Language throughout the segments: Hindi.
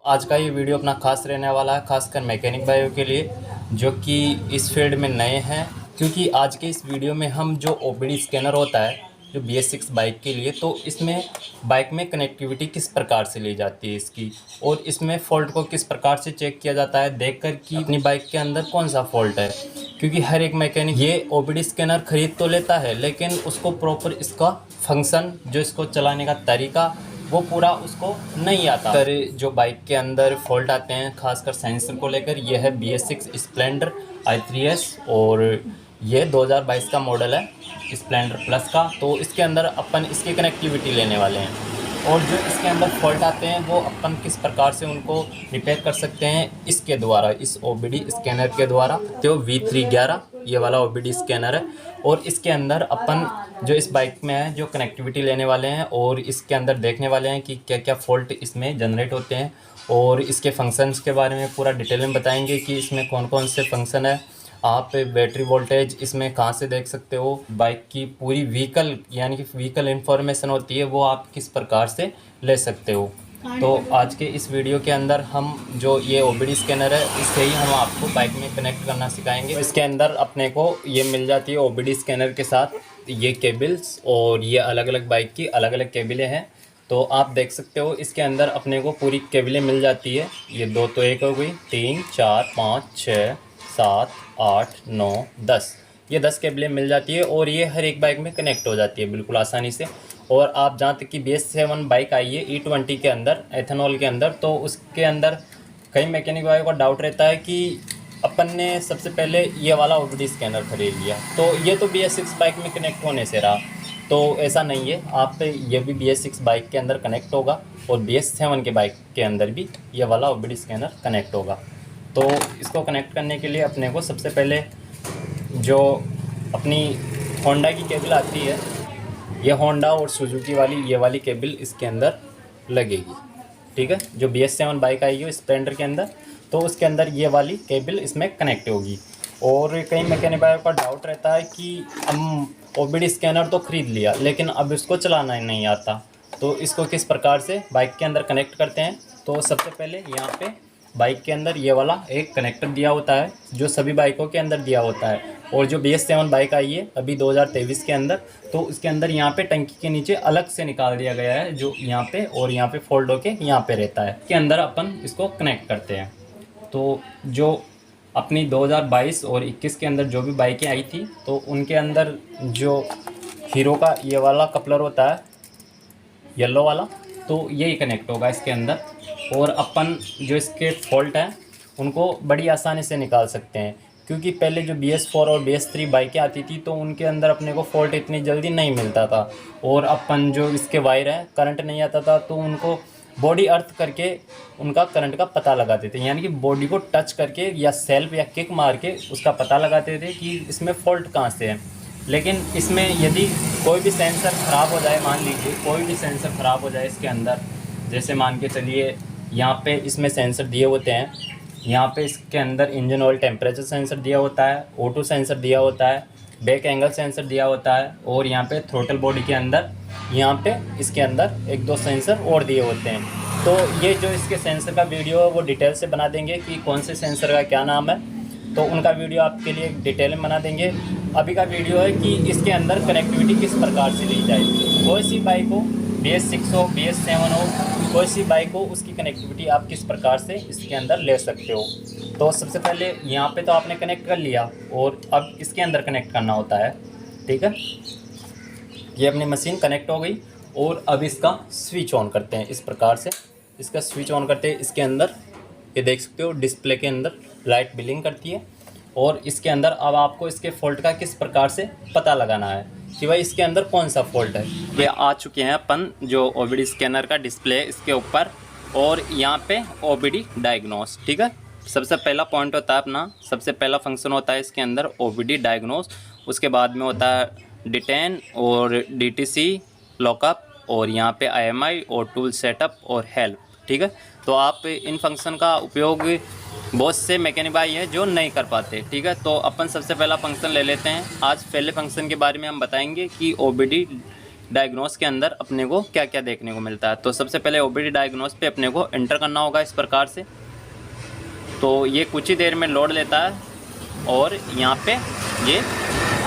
आज का ये वीडियो अपना खास रहने वाला है, खासकर मैकेनिक भाइयों के लिए जो कि इस फील्ड में नए हैं। क्योंकि आज के इस वीडियो में हम जो ओबीडी स्कैनर होता है जो BS6 बाइक के लिए, तो इसमें बाइक में कनेक्टिविटी किस प्रकार से ली जाती है इसकी, और इसमें फ़ॉल्ट को किस प्रकार से चेक किया जाता है देखकर कि अपनी बाइक के अंदर कौन सा फ़ॉल्ट है। क्योंकि हर एक मैकेनिक ये ओबीडी स्कैनर ख़रीद तो लेता है, लेकिन उसको प्रॉपर इसका फंक्शन, जो इसको चलाने का तरीका, वो पूरा उसको नहीं आता। पर जो बाइक के अंदर फॉल्ट आते हैं खासकर सेंसर को लेकर, यह है BS6 स्प्लेंडर i3S और ये 2022 का मॉडल है स्प्लेंडर प्लस का। तो इसके अंदर अपन इसकी कनेक्टिविटी लेने वाले हैं और जो इसके अंदर फॉल्ट आते हैं वो अपन किस प्रकार से उनको रिपेयर कर सकते हैं इसके द्वारा, इस OBD स्कैनर के द्वारा। तो V311 ये वाला OBD स्कैनर है और इसके अंदर अपन जो इस बाइक में है जो कनेक्टिविटी लेने वाले हैं और इसके अंदर देखने वाले हैं कि क्या क्या फ़ॉल्ट इसमें जनरेट होते हैं और इसके फंक्शंस के बारे में पूरा डिटेल में बताएंगे कि इसमें कौन कौन से फंक्शन है। आप बैटरी वोल्टेज इसमें कहाँ से देख सकते हो, बाइक की पूरी व्हीकल यानी कि व्हीकल इन्फॉर्मेशन होती है वो आप किस प्रकार से ले सकते हो। तो आज के इस वीडियो के अंदर हम जो ये OBD स्कैनर है इससे ही हम आपको बाइक में कनेक्ट करना सिखाएंगे। इसके अंदर अपने को ये मिल जाती है OBD स्कैनर के साथ ये केबल्स, और ये अलग अलग बाइक की अलग अलग केबलें हैं। तो आप देख सकते हो इसके अंदर अपने को पूरी केबलें मिल जाती है। ये दो तो एक हो गई, 3 4 5 6 7 8 9 10, ये 10 केबलें मिल जाती है और ये हर एक बाइक में कनेक्ट हो जाती है बिल्कुल आसानी से। और आप जहाँ तक कि BS7 बाइक आई है E20 के अंदर एथेनॉल के अंदर, तो उसके अंदर कई मैकेनिक भाइयों का डाउट रहता है कि अपन ने सबसे पहले ये वाला OBD स्कैनर खरीद लिया तो ये तो BS6 बाइक में कनेक्ट होने से रहा। तो ऐसा नहीं है, आप ये भी BS6 बाइक के अंदर कनेक्ट होगा और BS7 के बाइक के अंदर भी ये वाला OBD स्कैनर कनेक्ट होगा। तो इसको कनेक्ट करने के लिए अपने को सबसे पहले जो अपनी होंडा की केबल आती है, ये होंडा और सुजुकी वाली ये वाली केबल इसके अंदर लगेगी, ठीक है। जो BS7 बाइक आई है स्प्लेंडर के अंदर, तो उसके अंदर ये वाली केबल इसमें कनेक्ट होगी। और कई मैकेनिक भाइयों का डाउट रहता है कि हम OBD स्कैनर तो ख़रीद लिया लेकिन अब इसको चलाना नहीं आता, तो इसको किस प्रकार से बाइक के अंदर कनेक्ट करते हैं। तो सबसे पहले यहाँ पे बाइक के अंदर ये वाला एक कनेक्टर दिया होता है जो सभी बाइकों के अंदर दिया होता है। और जो BS7 बाइक आई है अभी 2023 के अंदर, तो उसके अंदर यहाँ पे टंकी के नीचे अलग से निकाल दिया गया है जो यहाँ पे और यहाँ पे फोल्ड होके यहाँ पे रहता है, के अंदर अपन इसको कनेक्ट करते हैं। तो जो अपनी 2022 और 21 के अंदर जो भी बाइकें आई थी तो उनके अंदर जो हीरो का ये वाला कपलर होता है येलो वाला, तो यही कनेक्ट होगा इसके अंदर। और अपन जो इसके फॉल्ट हैं उनको बड़ी आसानी से निकाल सकते हैं, क्योंकि पहले जो BS4 और BS3 बाइकें आती थी तो उनके अंदर अपने को फॉल्ट इतनी जल्दी नहीं मिलता था और अपन जो इसके वायर हैं करंट नहीं आता था तो उनको बॉडी अर्थ करके उनका करंट का पता लगाते थे, यानी कि बॉडी को टच करके या सेल्फ या किक मार के उसका पता लगाते थे कि इसमें फॉल्ट कहाँ से है। लेकिन इसमें यदि कोई भी सेंसर ख़राब हो जाए, मान लीजिए कोई भी सेंसर ख़राब हो जाए इसके अंदर, जैसे मान के चलिए यहाँ पे इसमें सेंसर दिए होते हैं, यहाँ पे इसके अंदर इंजन ऑयल टेम्परेचर सेंसर दिया होता है, O2 सेंसर दिया होता है, बैक एंगल सेंसर दिया होता है और यहाँ पे थ्रोटल बॉडी के अंदर यहाँ पे इसके अंदर एक दो सेंसर और दिए होते हैं। तो ये जो इसके सेंसर का वीडियो है वो डिटेल से बना देंगे कि कौन से सेंसर का क्या नाम है, तो उनका वीडियो आपके लिए डिटेल में बना देंगे। अभी का वीडियो है कि इसके अंदर कनेक्टिविटी किस प्रकार से ली जाए। कोई सी बाइक हो, BS6 हो, BS7 हो, कोई सी बाइक हो, उसकी कनेक्टिविटी आप किस प्रकार से इसके अंदर ले सकते हो। तो सबसे पहले यहाँ पे तो आपने कनेक्ट कर लिया और अब इसके अंदर कनेक्ट करना होता है, ठीक है। ये अपनी मशीन कनेक्ट हो गई और अब इसका स्विच ऑन करते हैं। इस प्रकार से इसका स्विच ऑन करते हैं, इसके अंदर ये देख सकते हो डिस्प्ले के अंदर लाइट बिलिंग करती है और इसके अंदर अब आपको इसके फॉल्ट का किस प्रकार से पता लगाना है कि भाई इसके अंदर कौन सा फॉल्ट है। ये आ चुके हैं अपन जो OBD स्कैनर का डिस्प्ले इसके ऊपर और यहाँ पे OBD डायग्नोस, ठीक है। सबसे पहला पॉइंट होता है अपना, सबसे पहला फंक्शन होता है इसके अंदर OBD डायग्नोस, उसके बाद में होता है डिटेन और DTC लॉकअप और यहाँ पे IMI और टूल सेटअप और हेल्प, ठीक है। तो आप इन फंक्शन का उपयोग बहुत से मैकेनिक भाई हैं जो नहीं कर पाते, ठीक है। तो अपन सबसे पहला फंक्शन ले लेते हैं। आज पहले फंक्शन के बारे में हम बताएंगे कि OBD डायग्नोस के अंदर अपने को क्या क्या देखने को मिलता है। तो सबसे पहले ओबीडी डायग्नोस पे अपने को एंटर करना होगा इस प्रकार से। तो ये कुछ ही देर में लोड लेता है और यहाँ पे ये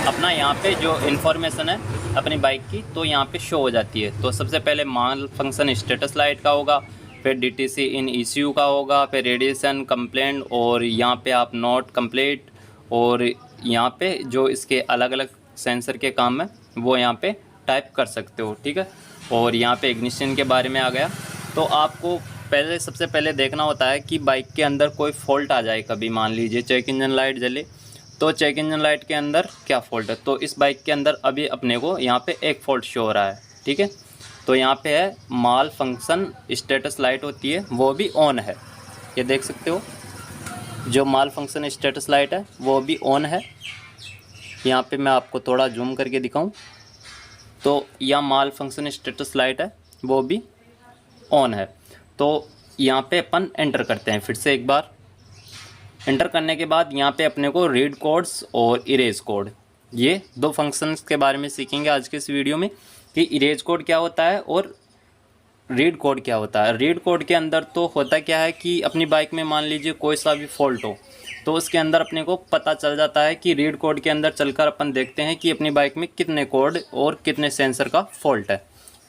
अपना यहाँ पे जो इन्फॉर्मेशन है अपनी बाइक की तो यहाँ पे शो हो जाती है। तो सबसे पहले माल फंक्शन स्टेटस लाइट का होगा, फिर डीटीसी इन ECU का होगा, फिर रेडिएशन कंप्लेंट, और यहाँ पे आप नॉट कंप्लीट, और यहाँ पे जो इसके अलग अलग सेंसर के काम है वो यहाँ पे टाइप कर सकते हो, ठीक है। और यहाँ पे इग्निशन के बारे में आ गया। तो आपको पहले सबसे पहले देखना होता है कि बाइक के अंदर कोई फॉल्ट आ जाए। कभी मान लीजिए चेक इंजन लाइट जले, तो चेक इंजन लाइट के अंदर क्या फ़ॉल्ट है। तो इस बाइक के अंदर अभी अपने को यहाँ पे एक फ़ॉल्ट शो हो रहा है, ठीक है। तो यहाँ पे है माल फंक्शन स्टेटस लाइट होती है वो भी ऑन है, ये देख सकते हो। जो माल फंक्शन स्टेटस लाइट है वो भी ऑन है। यहाँ पे मैं आपको थोड़ा जूम करके दिखाऊं तो यह माल फंक्शन स्टेटस लाइट है वो भी ऑन है। तो यहाँ पे अपन एंटर करते हैं। फिर से एक बार एंटर करने के बाद यहाँ पे अपने को रीड कोड्स और इरेज कोड, ये दो फंक्शंस के बारे में सीखेंगे आज के इस वीडियो में कि इरेज कोड क्या होता है और रीड कोड क्या होता है। रीड कोड के अंदर तो होता क्या है कि अपनी बाइक में मान लीजिए कोई सा भी फॉल्ट हो तो उसके अंदर अपने को पता चल जाता है कि रीड कोड के अंदर चलकर अपन देखते हैं कि अपनी बाइक में कितने कोड और कितने सेंसर का फॉल्ट है,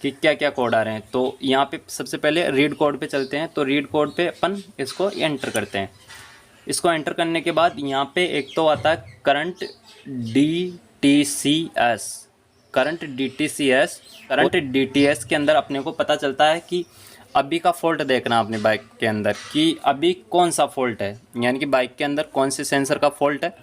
कि क्या क्या कोड आ रहे हैं। तो यहाँ पे सबसे पहले रीड कोड पे चलते हैं। तो रीड कोड पे अपन इसको एंटर करते हैं। इसको एंटर करने के बाद यहाँ पे एक तो आता है करंट DTCS। करंट DTS के अंदर अपने को पता चलता है कि अभी का फॉल्ट देखना अपने बाइक के अंदर कि अभी कौन सा फॉल्ट है, यानी कि बाइक के अंदर कौन से सेंसर का फॉल्ट है।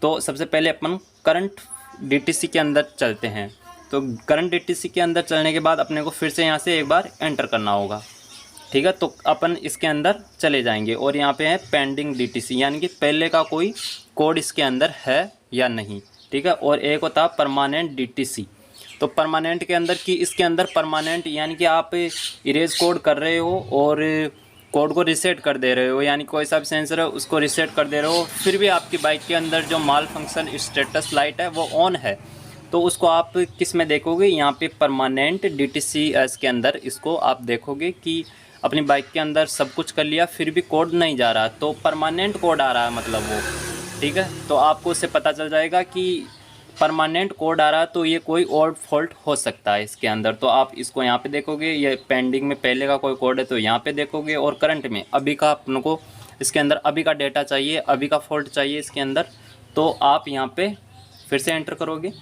तो सबसे पहले अपन करंट DTC के अंदर चलते हैं। तो करंट DTC के अंदर चलने के बाद अपने को फिर से यहाँ से एक बार एंटर करना होगा, ठीक है। तो अपन इसके अंदर चले जाएंगे और यहाँ पे है पेंडिंग DTC, यानी कि पहले का कोई कोड इसके अंदर है या नहीं, ठीक है। और एक होता है परमानेंट DTC। तो परमानेंट के अंदर कि इसके अंदर परमानेंट यानी कि आप इरेज कोड कर रहे हो और कोड को रिसेट कर दे रहे हो, यानी कोई सा भी सेंसर है उसको रिसेट कर दे रहे हो, फिर भी आपकी बाइक के अंदर जो माल फंक्शन स्टेटस लाइट है वो ऑन है। तो उसको आप किस में देखोगे, यहाँ पे परमानेंट DTCS के अंदर इसको आप देखोगे कि अपनी बाइक के अंदर सब कुछ कर लिया फिर भी कोड नहीं जा रहा, तो परमानेंट कोड आ रहा है मतलब वो, ठीक है। तो आपको उससे पता चल जाएगा कि परमानेंट कोड आ रहा है तो ये कोई और फॉल्ट हो सकता है इसके अंदर। तो आप इसको यहाँ पे देखोगे, ये पेंडिंग में पहले का कोई कोड है तो यहाँ पे देखोगे, और करंट में अभी का अपन को इसके अंदर अभी का डेटा चाहिए, अभी का फॉल्ट चाहिए इसके अंदर, तो आप यहाँ पे फिर से एंटर करोगे।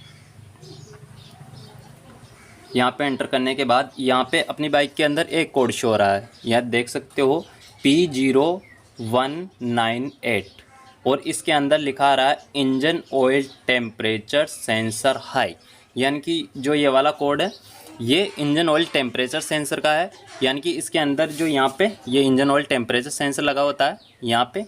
यहाँ पे एंटर करने के बाद यहाँ पे अपनी बाइक के अंदर एक कोड शो हो रहा है, यहाँ देख सकते हो P0198, और इसके अंदर लिखा आ रहा है engine oil temperature sensor high, यानी कि जो ये वाला कोड है ये इंजन ऑयल टेम्परेचर सेंसर का है। यानी कि इसके अंदर जो यहाँ पे ये इंजन ऑयल टेम्परेचर सेंसर लगा होता है, यहाँ पे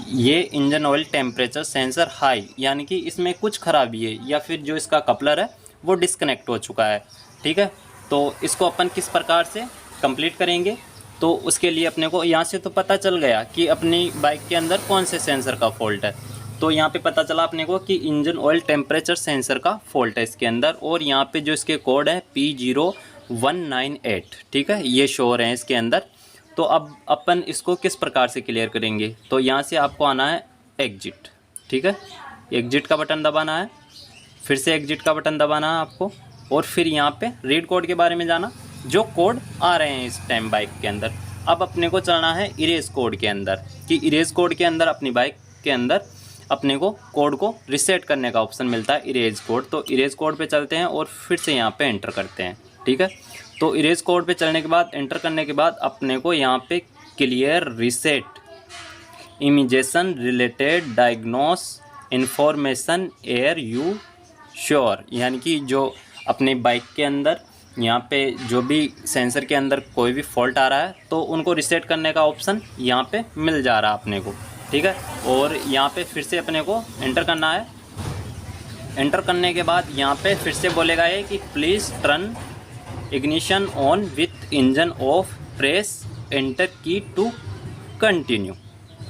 ये engine oil temperature sensor high, यानी कि इसमें कुछ खराबी है या फिर जो इसका कपलर है वो डिस्कनेक्ट हो चुका है, ठीक है। तो इसको अपन किस प्रकार से कंप्लीट करेंगे, तो उसके लिए अपने को यहाँ से तो पता चल गया कि अपनी बाइक के अंदर कौन से सेंसर का फॉल्ट है। तो यहाँ पे पता चला अपने को कि इंजन ऑयल टेम्परेचर सेंसर का फॉल्ट है इसके अंदर, और यहाँ पे जो इसके कोड है P0198, ठीक है, ये शो हो रहे हैं इसके अंदर। तो अब अपन इसको किस प्रकार से क्लियर करेंगे, तो यहाँ से आपको आना है एग्जिट, ठीक है, एग्जिट का बटन दबाना है, फिर से एग्जिट का बटन दबाना है आपको, और फिर यहाँ पे रीड कोड के बारे में जाना, जो कोड आ रहे हैं इस टाइम बाइक के अंदर। अब अपने को चलना है इरेज कोड के अंदर, कि इरेज कोड के अंदर अपनी बाइक के अंदर अपने को कोड को रिसेट करने का ऑप्शन मिलता है, इरेज कोड। तो इरेज कोड पे चलते हैं और फिर से यहाँ पे एंटर करते हैं, ठीक है। तो इरेज कोड पे चलने के बाद एंटर करने के बाद अपने को यहाँ पे clear reset emission related diagnostic information are you sure, यानी कि जो अपने बाइक के अंदर यहाँ पे जो भी सेंसर के अंदर कोई भी फॉल्ट आ रहा है तो उनको रिसेट करने का ऑप्शन यहाँ पे मिल जा रहा है अपने को, ठीक है। और यहाँ पे फिर से अपने को एंटर करना है। एंटर करने के बाद यहाँ पे फिर से बोलेगा ये कि please turn ignition on with engine of, press enter की टू कंटिन्यू,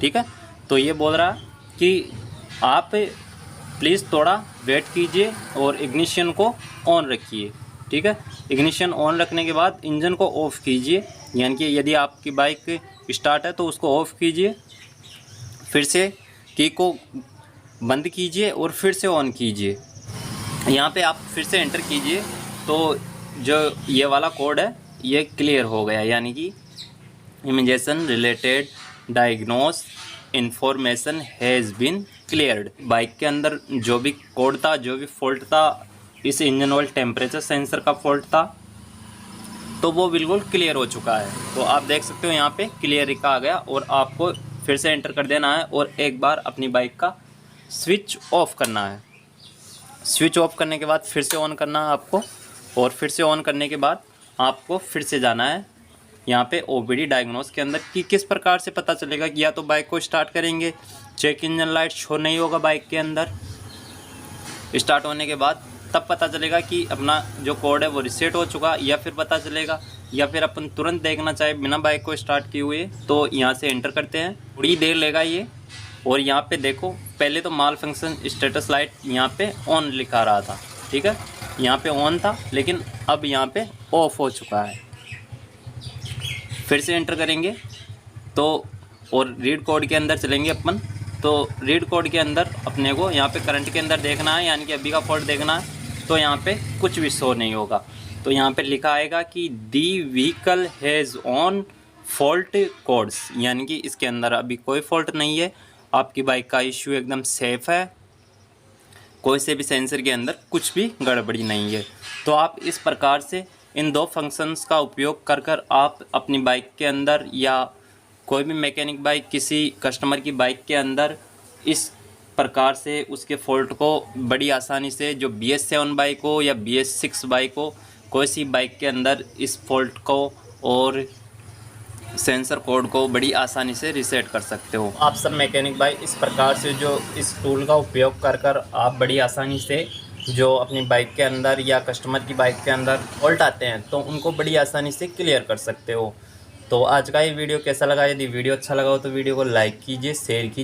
ठीक है। तो ये बोल रहा कि आप प्लीज़ थोड़ा वेट कीजिए और इग्निशन को ऑन रखिए, ठीक है। इग्निशन ऑन रखने के बाद इंजन को ऑफ़ कीजिए, यानी कि यदि आपकी बाइक स्टार्ट है तो उसको ऑफ़ कीजिए, फिर से की को बंद कीजिए और फिर से ऑन कीजिए। यहाँ पे आप फिर से एंटर कीजिए तो जो ये वाला कोड है ये क्लियर हो गया, यानी कि emission related diagnostic information has been cleared. Bike के अंदर जो भी कोड था, जो भी फॉल्ट था, इस इंजन ऑयल टेम्परेचर सेंसर का फॉल्ट था, तो वो बिल्कुल क्लियर हो चुका है। तो आप देख सकते हो यहाँ पे क्लियर लिखा आ गया और आपको फिर से एंटर कर देना है और एक बार अपनी बाइक का स्विच ऑफ करना है। स्विच ऑफ करने के बाद फिर से ऑन करना है आपको, और फिर से ऑन करने के बाद आपको फिर से जाना है यहाँ पे OBD डायग्नोस के अंदर कि किस प्रकार से पता चलेगा कि या तो बाइक को स्टार्ट करेंगे, चेक इंजन लाइट शो नहीं होगा बाइक के अंदर, स्टार्ट होने के बाद तब पता चलेगा कि अपना जो कोड है वो रिसेट हो चुका, या फिर पता चलेगा, या फिर अपन तुरंत देखना चाहे बिना बाइक को स्टार्ट किए हुए तो यहाँ से एंटर करते हैं। थोड़ी देर लेगा ये, और यहाँ पे देखो पहले तो माल फंक्शन स्टेटस लाइट यहाँ पे ऑन लिखा रहा था, ठीक है, यहाँ पे ऑन था, लेकिन अब यहाँ पे ऑफ हो चुका है। फिर से एंटर करेंगे तो और रीड कोड के अंदर चलेंगे अपन, तो रीड कोड के अंदर अपने को यहाँ पे करंट के अंदर देखना है, यानी कि अभी का फॉल्ट देखना है, तो यहाँ पे कुछ भी शो नहीं होगा। तो यहाँ पे लिखा आएगा कि the vehicle has no fault codes, यानी कि इसके अंदर अभी कोई फॉल्ट नहीं है, आपकी बाइक का इश्यू एकदम सेफ़ है, कोई से भी सेंसर के अंदर कुछ भी गड़बड़ी नहीं है। तो आप इस प्रकार से इन दो फंक्शंस का उपयोग कर आप अपनी बाइक के अंदर या कोई भी मैकेनिक बाइक किसी कस्टमर की बाइक के अंदर इस प्रकार से उसके फॉल्ट को बड़ी आसानी से, जो BS7 बाइक हो या BS6 बाइक हो, कोई सी बाइक के अंदर इस फॉल्ट को और सेंसर कोड को बड़ी आसानी से रीसेट कर सकते हो। आप सब मैकेनिक भाई इस प्रकार से जो इस टूल का उपयोग कर आप बड़ी आसानी से जो अपनी बाइक के अंदर या कस्टमर की बाइक के अंदर फॉल्ट आते हैं तो उनको बड़ी आसानी से क्लियर कर सकते हो। तो आज का ये वीडियो कैसा लगा? यदि वीडियो अच्छा लगा हो तो वीडियो को लाइक कीजिए, शेयर कीजिए।